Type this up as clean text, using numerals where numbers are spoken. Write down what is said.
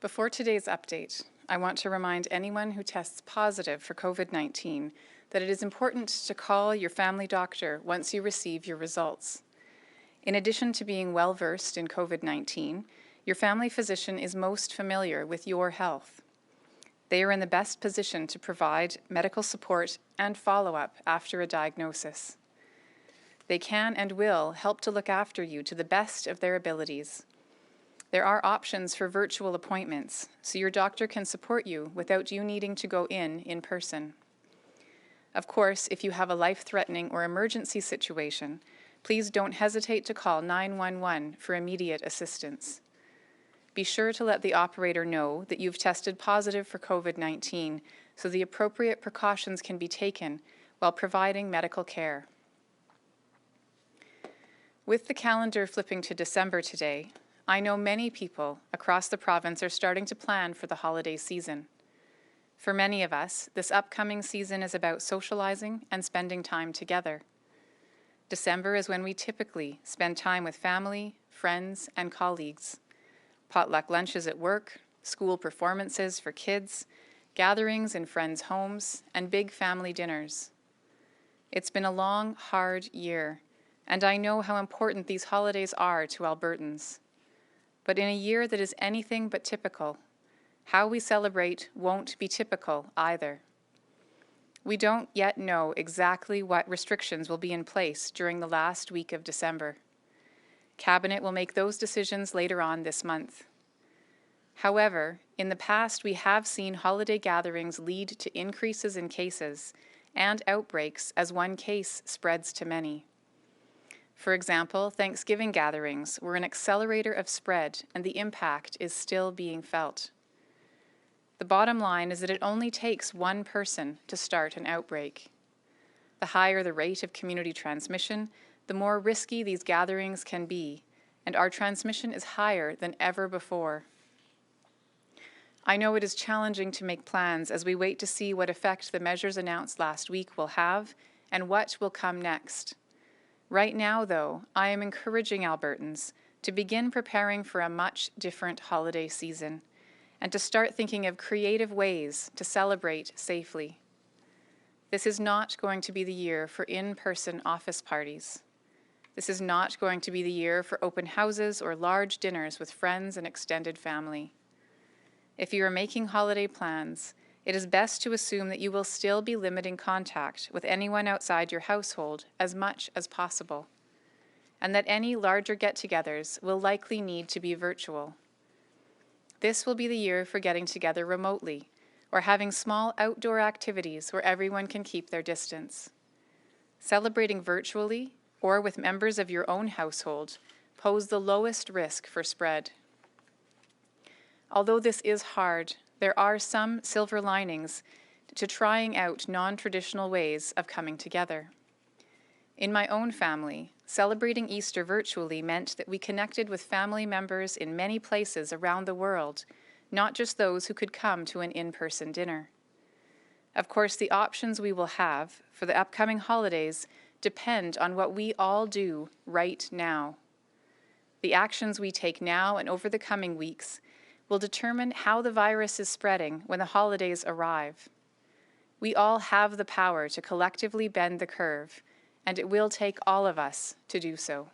Before today's update, I want to remind anyone who tests positive for COVID-19 that it is important to call your family doctor once you receive your results. In addition to being well-versed in COVID-19, your family physician is most familiar with your health. They are in the best position to provide medical support and follow-up after a diagnosis. They can and will help to look after you to the best of their abilities. There are options for virtual appointments, so your doctor can support you without you needing to go in person. Of course, if you have a life-threatening or emergency situation, please don't hesitate to call 911 for immediate assistance. Be sure to let the operator know that you've tested positive for COVID-19 so the appropriate precautions can be taken while providing medical care. With the calendar flipping to December today, I know many people across the province are starting to plan for the holiday season. For many of us, this upcoming season is about socializing and spending time together. December is when we typically spend time with family, friends, and colleagues. Potluck lunches at work, school performances for kids, gatherings in friends' homes, and big family dinners. It's been a long, hard year, and I know how important these holidays are to Albertans. But in a year that is anything but typical, how we celebrate won't be typical either. We don't yet know exactly what restrictions will be in place during the last week of December. Cabinet will make those decisions later on this month. However, in the past we have seen holiday gatherings lead to increases in cases and outbreaks as one case spreads to many. For example, Thanksgiving gatherings were an accelerator of spread, and the impact is still being felt. The bottom line is that it only takes one person to start an outbreak. The higher the rate of community transmission, the more risky these gatherings can be, and our transmission is higher than ever before. I know it is challenging to make plans as we wait to see what effect the measures announced last week will have and what will come next. Right now, though, I am encouraging Albertans to begin preparing for a much different holiday season and to start thinking of creative ways to celebrate safely. This is not going to be the year for in-person office parties. This is not going to be the year for open houses or large dinners with friends and extended family. If you are making holiday plans, it is best to assume that you will still be limiting contact with anyone outside your household as much as possible, and that any larger get-togethers will likely need to be virtual. This will be the year for getting together remotely or having small outdoor activities where everyone can keep their distance. Celebrating virtually or with members of your own household pose the lowest risk for spread. Although this is hard, there are some silver linings to trying out non-traditional ways of coming together. In my own family, celebrating Easter virtually meant that we connected with family members in many places around the world, not just those who could come to an in-person dinner. Of course, the options we will have for the upcoming holidays depend on what we all do right now. The actions we take now and over the coming weeks will determine how the virus is spreading when the holidays arrive. We all have the power to collectively bend the curve, and it will take all of us to do so.